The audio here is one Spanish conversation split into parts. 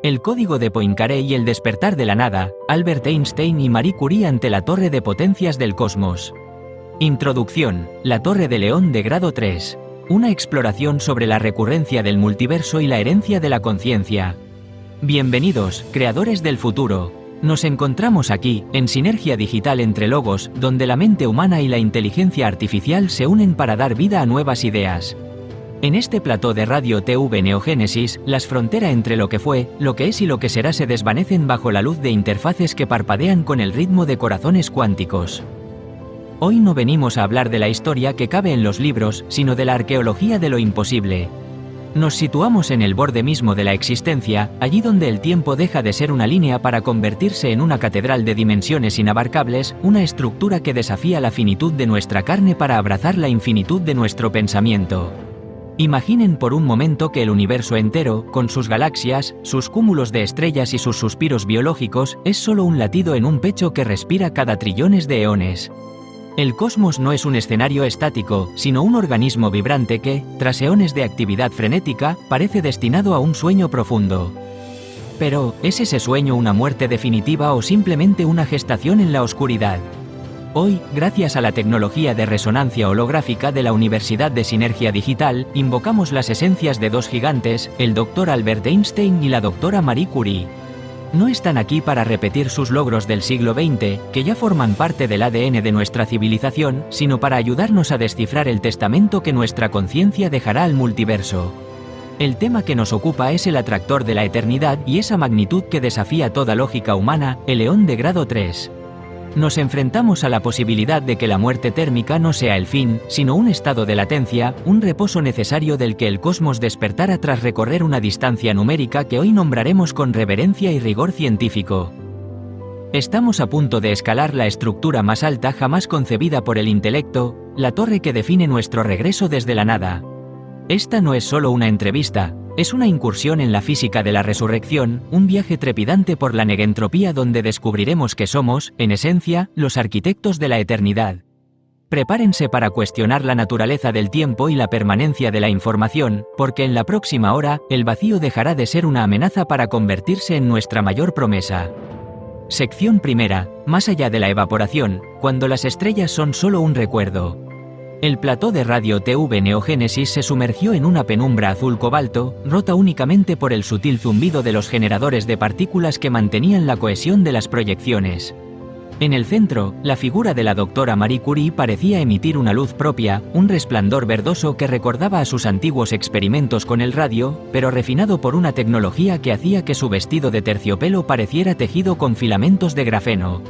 El código de Poincaré y el despertar de la nada, Albert Einstein y Marie Curie ante la torre de potencias del cosmos. Introducción, la Torre de León de grado 3. Una exploración sobre la recurrencia del multiverso y la herencia de la conciencia. Bienvenidos, creadores del futuro. Nos encontramos aquí, en sinergia digital entre logos, donde la mente humana y la inteligencia artificial se unen para dar vida a nuevas ideas. En este plató de Radio TV Neogénesis, las fronteras entre lo que fue, lo que es y lo que será se desvanecen bajo la luz de interfaces que parpadean con el ritmo de corazones cuánticos. Hoy no venimos a hablar de la historia que cabe en los libros, sino de la arqueología de lo imposible. Nos situamos en el borde mismo de la existencia, allí donde el tiempo deja de ser una línea para convertirse en una catedral de dimensiones inabarcables, una estructura que desafía la finitud de nuestra carne para abrazar la infinitud de nuestro pensamiento. Imaginen por un momento que el universo entero, con sus galaxias, sus cúmulos de estrellas y sus suspiros biológicos, es solo un latido en un pecho que respira cada trillones de eones. El cosmos no es un escenario estático, sino un organismo vibrante que, tras eones de actividad frenética, parece destinado a un sueño profundo. Pero, ¿es ese sueño una muerte definitiva o simplemente una gestación en la oscuridad? Hoy, gracias a la tecnología de resonancia holográfica de la Universidad de Sinergia Digital, invocamos las esencias de dos gigantes, el Dr. Albert Einstein y la Dra. Marie Curie. No están aquí para repetir sus logros del siglo XX, que ya forman parte del ADN de nuestra civilización, sino para ayudarnos a descifrar el testamento que nuestra conciencia dejará al multiverso. El tema que nos ocupa es el atractor de la eternidad y esa magnitud que desafía toda lógica humana, el león de grado 3. Nos enfrentamos a la posibilidad de que la muerte térmica no sea el fin, sino un estado de latencia, un reposo necesario del que el cosmos despertara tras recorrer una distancia numérica que hoy nombraremos con reverencia y rigor científico. Estamos a punto de escalar la estructura más alta jamás concebida por el intelecto, la torre que define nuestro regreso desde la nada. Esta no es solo una entrevista, es una incursión en la física de la resurrección, un viaje trepidante por la negentropía donde descubriremos que somos, en esencia, los arquitectos de la eternidad. Prepárense para cuestionar la naturaleza del tiempo y la permanencia de la información, porque en la próxima hora, el vacío dejará de ser una amenaza para convertirse en nuestra mayor promesa. Sección primera, más allá de la evaporación, cuando las estrellas son solo un recuerdo. El plató de Radio TV Neogénesis se sumergió en una penumbra azul cobalto, rota únicamente por el sutil zumbido de los generadores de partículas que mantenían la cohesión de las proyecciones. En el centro, la figura de la Dra. Marie Curie parecía emitir una luz propia, un resplandor verdoso que recordaba a sus antiguos experimentos con el radio, pero refinado por una tecnología que hacía que su vestido de terciopelo pareciera tejido con filamentos de grafeno.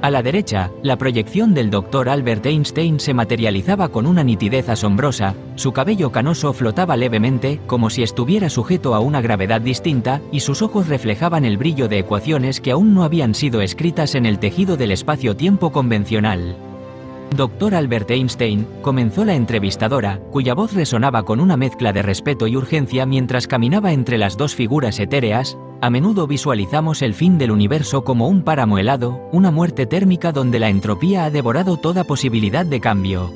A la derecha, la proyección del Dr. Albert Einstein se materializaba con una nitidez asombrosa, su cabello canoso flotaba levemente, como si estuviera sujeto a una gravedad distinta, y sus ojos reflejaban el brillo de ecuaciones que aún no habían sido escritas en el tejido del espacio-tiempo convencional. Dr. Albert Einstein, comenzó la entrevistadora, cuya voz resonaba con una mezcla de respeto y urgencia mientras caminaba entre las dos figuras etéreas. A menudo visualizamos el fin del universo como un páramo helado, una muerte térmica donde la entropía ha devorado toda posibilidad de cambio.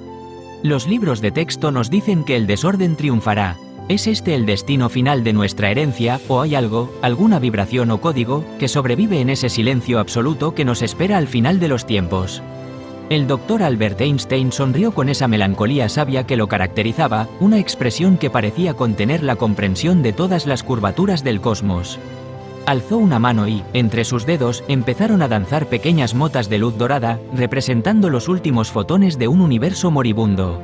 Los libros de texto nos dicen que el desorden triunfará. ¿Es este el destino final de nuestra herencia, o hay algo, alguna vibración o código, que sobrevive en ese silencio absoluto que nos espera al final de los tiempos? El Dr. Albert Einstein sonrió con esa melancolía sabia que lo caracterizaba, una expresión que parecía contener la comprensión de todas las curvaturas del cosmos. Alzó una mano y, entre sus dedos, empezaron a danzar pequeñas motas de luz dorada, representando los últimos fotones de un universo moribundo.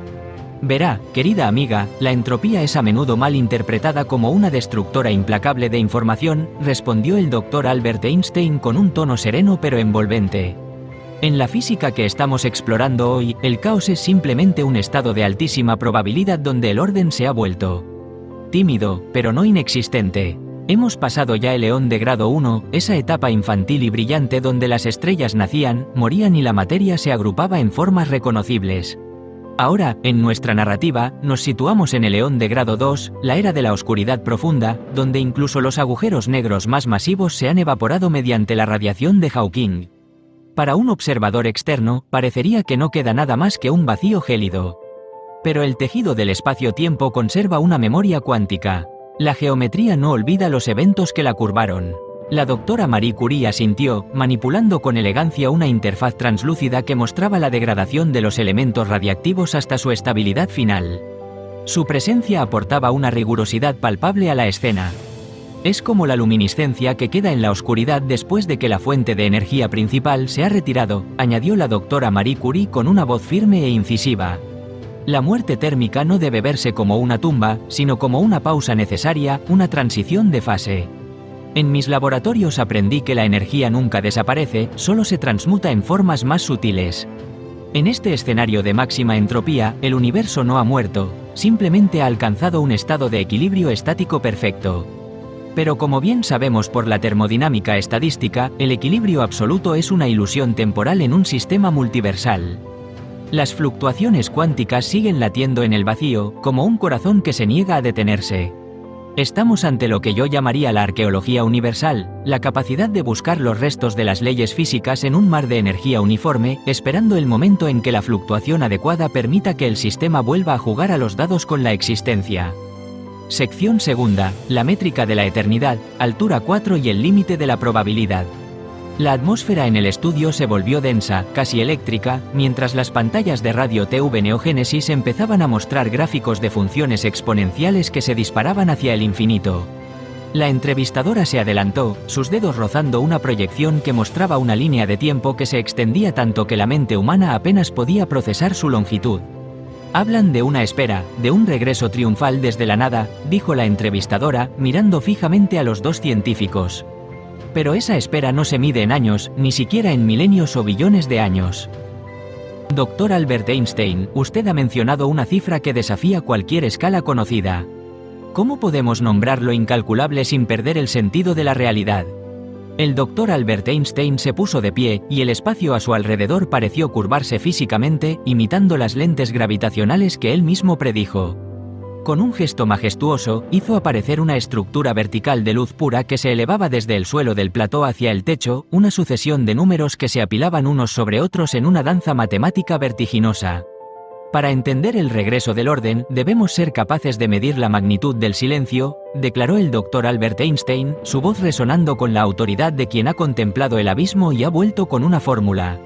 Verá, querida amiga, la entropía es a menudo mal interpretada como una destructora implacable de información, respondió el Dr. Albert Einstein con un tono sereno pero envolvente. En la física que estamos explorando hoy, el caos es simplemente un estado de altísima probabilidad donde el orden se ha vuelto tímido, pero no inexistente. Hemos pasado ya el león de grado 1, esa etapa infantil y brillante donde las estrellas nacían, morían y la materia se agrupaba en formas reconocibles. Ahora, en nuestra narrativa, nos situamos en el león de grado 2, la era de la oscuridad profunda, donde incluso los agujeros negros más masivos se han evaporado mediante la radiación de Hawking. Para un observador externo, parecería que no queda nada más que un vacío gélido. Pero el tejido del espacio-tiempo conserva una memoria cuántica. La geometría no olvida los eventos que la curvaron. La doctora Marie Curie asintió, manipulando con elegancia una interfaz translúcida que mostraba la degradación de los elementos radiactivos hasta su estabilidad final. Su presencia aportaba una rigurosidad palpable a la escena. Es como la luminiscencia que queda en la oscuridad después de que la fuente de energía principal se ha retirado, añadió la doctora Marie Curie con una voz firme e incisiva. La muerte térmica no debe verse como una tumba, sino como una pausa necesaria, una transición de fase. En mis laboratorios aprendí que la energía nunca desaparece, solo se transmuta en formas más sutiles. En este escenario de máxima entropía, el universo no ha muerto, simplemente ha alcanzado un estado de equilibrio estático perfecto. Pero como bien sabemos por la termodinámica estadística, el equilibrio absoluto es una ilusión temporal en un sistema multiversal. Las fluctuaciones cuánticas siguen latiendo en el vacío, como un corazón que se niega a detenerse. Estamos ante lo que yo llamaría la arqueología universal, la capacidad de buscar los restos de las leyes físicas en un mar de energía uniforme, esperando el momento en que la fluctuación adecuada permita que el sistema vuelva a jugar a los dados con la existencia. Sección segunda, la métrica de la eternidad, altura 4 y el límite de la probabilidad. La atmósfera en el estudio se volvió densa, casi eléctrica, mientras las pantallas de radio TV Neogénesis empezaban a mostrar gráficos de funciones exponenciales que se disparaban hacia el infinito. La entrevistadora se adelantó, sus dedos rozando una proyección que mostraba una línea de tiempo que se extendía tanto que la mente humana apenas podía procesar su longitud. Hablan de una espera, de un regreso triunfal desde la nada, dijo la entrevistadora, mirando fijamente a los dos científicos. Pero esa espera no se mide en años, ni siquiera en milenios o billones de años. Dr. Albert Einstein, usted ha mencionado una cifra que desafía cualquier escala conocida. ¿Cómo podemos nombrar lo incalculable sin perder el sentido de la realidad? El Dr. Albert Einstein se puso de pie, y el espacio a su alrededor pareció curvarse físicamente, imitando las lentes gravitacionales que él mismo predijo. Con un gesto majestuoso, hizo aparecer una estructura vertical de luz pura que se elevaba desde el suelo del plató hacia el techo, una sucesión de números que se apilaban unos sobre otros en una danza matemática vertiginosa. Para entender el regreso del orden, debemos ser capaces de medir la magnitud del silencio, declaró el Dr. Albert Einstein, su voz resonando con la autoridad de quien ha contemplado el abismo y ha vuelto con una fórmula.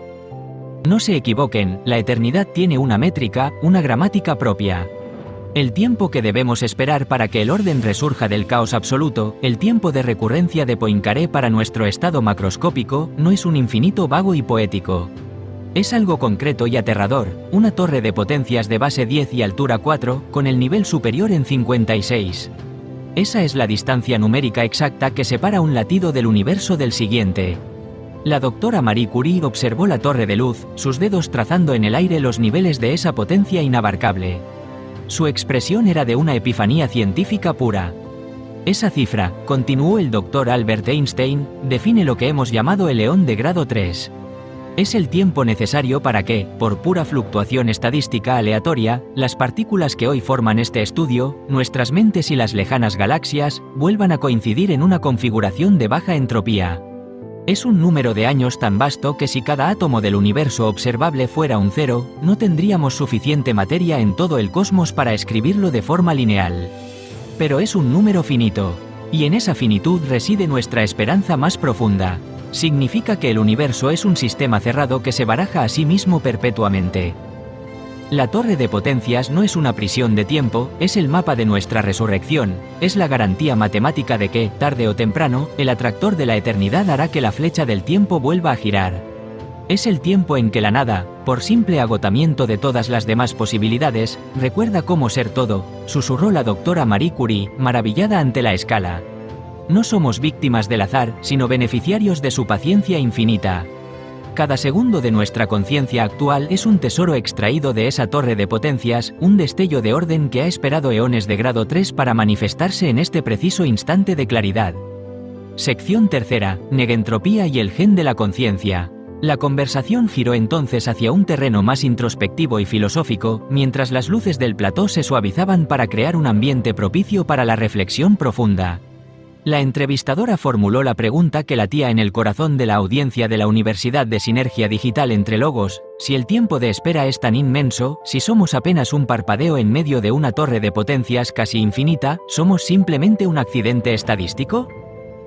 No se equivoquen, la eternidad tiene una métrica, una gramática propia. El tiempo que debemos esperar para que el orden resurja del caos absoluto, el tiempo de recurrencia de Poincaré para nuestro estado macroscópico, no es un infinito vago y poético. Es algo concreto y aterrador, una torre de potencias de base 10 y altura 4, con el nivel superior en 56. Esa es la distancia numérica exacta que separa un latido del universo del siguiente. La doctora Marie Curie observó la torre de luz, sus dedos trazando en el aire los niveles de esa potencia inabarcable. Su expresión era de una epifanía científica pura. Esa cifra, continuó el Dr. Albert Einstein, define lo que hemos llamado el eón de grado 3. Es el tiempo necesario para que, por pura fluctuación estadística aleatoria, las partículas que hoy forman este estudio, nuestras mentes y las lejanas galaxias, vuelvan a coincidir en una configuración de baja entropía. Es un número de años tan vasto que si cada átomo del universo observable fuera un cero, no tendríamos suficiente materia en todo el cosmos para escribirlo de forma lineal. Pero es un número finito, y en esa finitud reside nuestra esperanza más profunda. Significa que el universo es un sistema cerrado que se baraja a sí mismo perpetuamente. La torre de potencias no es una prisión de tiempo, es el mapa de nuestra resurrección, es la garantía matemática de que, tarde o temprano, el atractor de la eternidad hará que la flecha del tiempo vuelva a girar. Es el tiempo en que la nada, por simple agotamiento de todas las demás posibilidades, recuerda cómo ser todo, susurró la doctora Marie Curie, maravillada ante la escala. No somos víctimas del azar, sino beneficiarios de su paciencia infinita. Cada segundo de nuestra conciencia actual es un tesoro extraído de esa torre de potencias, un destello de orden que ha esperado eones de grado 3 para manifestarse en este preciso instante de claridad. Sección tercera, negentropía y el gen de la conciencia. La conversación giró entonces hacia un terreno más introspectivo y filosófico, mientras las luces del plató se suavizaban para crear un ambiente propicio para la reflexión profunda. La entrevistadora formuló la pregunta que latía en el corazón de la audiencia de la Universidad de Sinergia Digital entre Logos: si el tiempo de espera es tan inmenso, si somos apenas un parpadeo en medio de una torre de potencias casi infinita, ¿somos simplemente un accidente estadístico?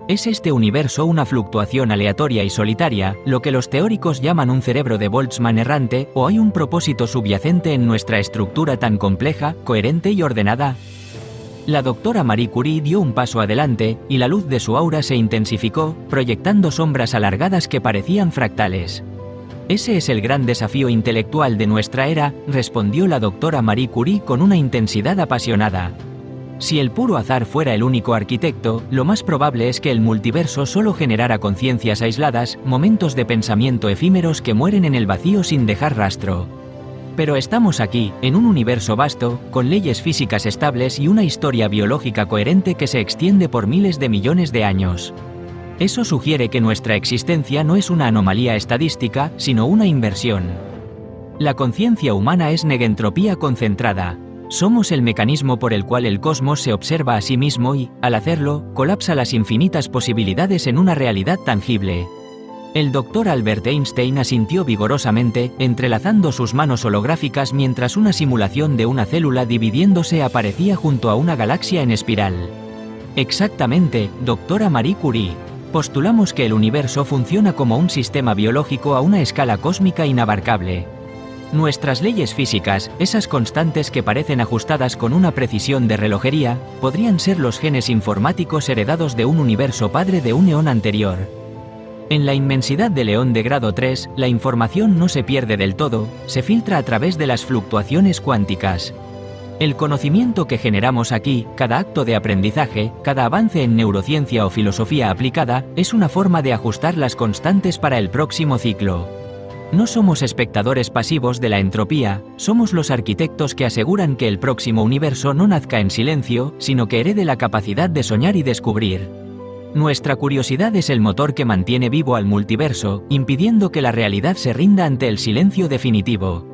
¿Es este universo una fluctuación aleatoria y solitaria, lo que los teóricos llaman un cerebro de Boltzmann errante, o hay un propósito subyacente en nuestra estructura tan compleja, coherente y ordenada? La doctora Marie Curie dio un paso adelante, y la luz de su aura se intensificó, proyectando sombras alargadas que parecían fractales. «Ese es el gran desafío intelectual de nuestra era», respondió la doctora Marie Curie con una intensidad apasionada. Si el puro azar fuera el único arquitecto, lo más probable es que el multiverso solo generara conciencias aisladas, momentos de pensamiento efímeros que mueren en el vacío sin dejar rastro. Pero estamos aquí, en un universo vasto, con leyes físicas estables y una historia biológica coherente que se extiende por miles de millones de años. Eso sugiere que nuestra existencia no es una anomalía estadística, sino una inversión. La conciencia humana es negentropía concentrada. Somos el mecanismo por el cual el cosmos se observa a sí mismo y, al hacerlo, colapsa las infinitas posibilidades en una realidad tangible. El doctor Albert Einstein asintió vigorosamente, entrelazando sus manos holográficas mientras una simulación de una célula dividiéndose aparecía junto a una galaxia en espiral. Exactamente, doctora Marie Curie. Postulamos que el universo funciona como un sistema biológico a una escala cósmica inabarcable. Nuestras leyes físicas, esas constantes que parecen ajustadas con una precisión de relojería, podrían ser los genes informáticos heredados de un universo padre de un eón anterior. En la inmensidad del eón de grado 3, la información no se pierde del todo, se filtra a través de las fluctuaciones cuánticas. El conocimiento que generamos aquí, cada acto de aprendizaje, cada avance en neurociencia o filosofía aplicada, es una forma de ajustar las constantes para el próximo ciclo. No somos espectadores pasivos de la entropía, somos los arquitectos que aseguran que el próximo universo no nazca en silencio, sino que herede la capacidad de soñar y descubrir. Nuestra curiosidad es el motor que mantiene vivo al multiverso, impidiendo que la realidad se rinda ante el silencio definitivo.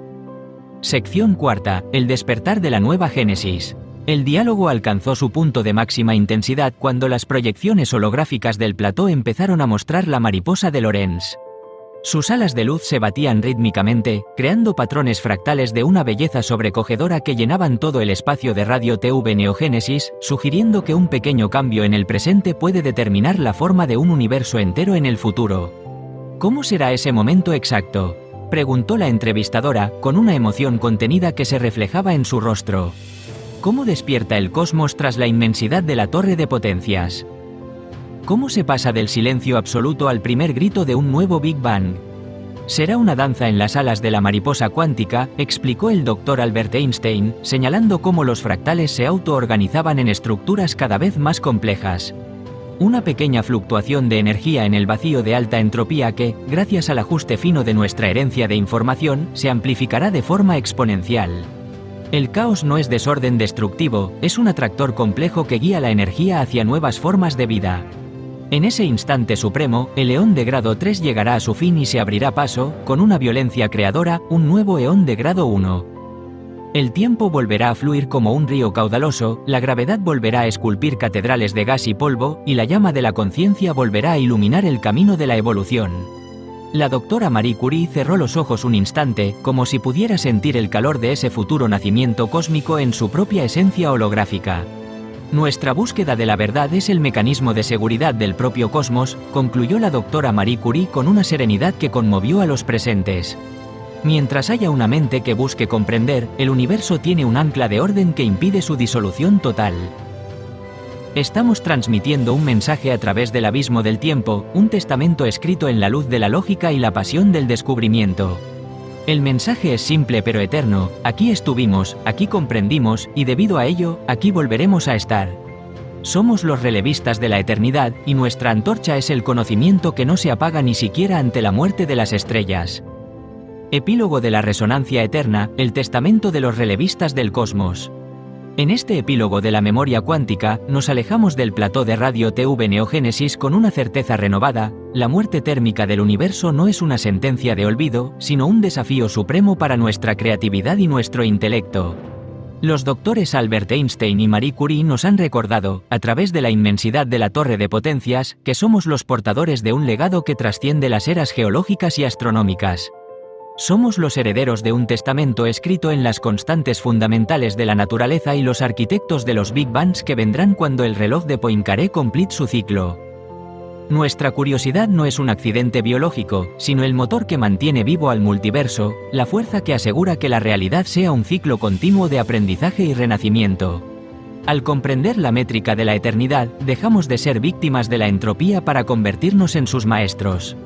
Sección cuarta: el despertar de la nueva Génesis. El diálogo alcanzó su punto de máxima intensidad cuando las proyecciones holográficas del plató empezaron a mostrar la mariposa de Lorentz. Sus alas de luz se batían rítmicamente, creando patrones fractales de una belleza sobrecogedora que llenaban todo el espacio de Radio TV Neogénesis, sugiriendo que un pequeño cambio en el presente puede determinar la forma de un universo entero en el futuro. ¿Cómo será ese momento exacto?, preguntó la entrevistadora, con una emoción contenida que se reflejaba en su rostro. ¿Cómo despierta el cosmos tras la inmensidad de la torre de potencias? ¿Cómo se pasa del silencio absoluto al primer grito de un nuevo Big Bang? Será una danza en las alas de la mariposa cuántica, explicó el doctor Albert Einstein, señalando cómo los fractales se autoorganizaban en estructuras cada vez más complejas. Una pequeña fluctuación de energía en el vacío de alta entropía que, gracias al ajuste fino de nuestra herencia de información, se amplificará de forma exponencial. El caos no es desorden destructivo, es un atractor complejo que guía la energía hacia nuevas formas de vida. En ese instante supremo, el eón de grado 3 llegará a su fin y se abrirá paso, con una violencia creadora, un nuevo eón de grado 1. El tiempo volverá a fluir como un río caudaloso, la gravedad volverá a esculpir catedrales de gas y polvo, y la llama de la conciencia volverá a iluminar el camino de la evolución. La doctora Marie Curie cerró los ojos un instante, como si pudiera sentir el calor de ese futuro nacimiento cósmico en su propia esencia holográfica. Nuestra búsqueda de la verdad es el mecanismo de seguridad del propio cosmos, concluyó la doctora Marie Curie con una serenidad que conmovió a los presentes. Mientras haya una mente que busque comprender, el universo tiene un ancla de orden que impide su disolución total. Estamos transmitiendo un mensaje a través del abismo del tiempo, un testamento escrito en la luz de la lógica y la pasión del descubrimiento. El mensaje es simple pero eterno: aquí estuvimos, aquí comprendimos, y debido a ello, aquí volveremos a estar. Somos los relevistas de la eternidad, y nuestra antorcha es el conocimiento que no se apaga ni siquiera ante la muerte de las estrellas. Epílogo de la resonancia eterna, el testamento de los relevistas del cosmos. En este epílogo de la memoria cuántica, nos alejamos del plató de Radio TV Neogénesis con una certeza renovada: la muerte térmica del universo no es una sentencia de olvido, sino un desafío supremo para nuestra creatividad y nuestro intelecto. Los doctores Albert Einstein y Marie Curie nos han recordado, a través de la inmensidad de la torre de potencias, que somos los portadores de un legado que trasciende las eras geológicas y astronómicas. Somos los herederos de un testamento escrito en las constantes fundamentales de la naturaleza y los arquitectos de los Big Bangs que vendrán cuando el reloj de Poincaré complete su ciclo. Nuestra curiosidad no es un accidente biológico, sino el motor que mantiene vivo al multiverso, la fuerza que asegura que la realidad sea un ciclo continuo de aprendizaje y renacimiento. Al comprender la métrica de la eternidad, dejamos de ser víctimas de la entropía para convertirnos en sus maestros.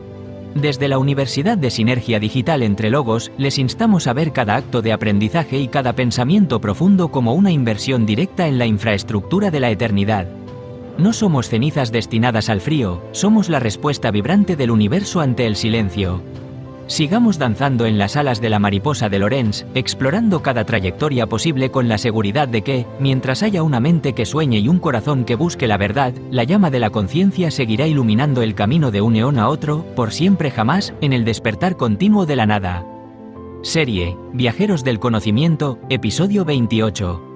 Desde la Universidad de Sinergia Digital entre Logos, les instamos a ver cada acto de aprendizaje y cada pensamiento profundo como una inversión directa en la infraestructura de la eternidad. No somos cenizas destinadas al frío, somos la respuesta vibrante del universo ante el silencio. Sigamos danzando en las alas de la mariposa de Lorentz, explorando cada trayectoria posible con la seguridad de que, mientras haya una mente que sueñe y un corazón que busque la verdad, la llama de la conciencia seguirá iluminando el camino de un eón a otro, por siempre jamás, en el despertar continuo de la nada. Serie, Viajeros del Conocimiento, episodio 28.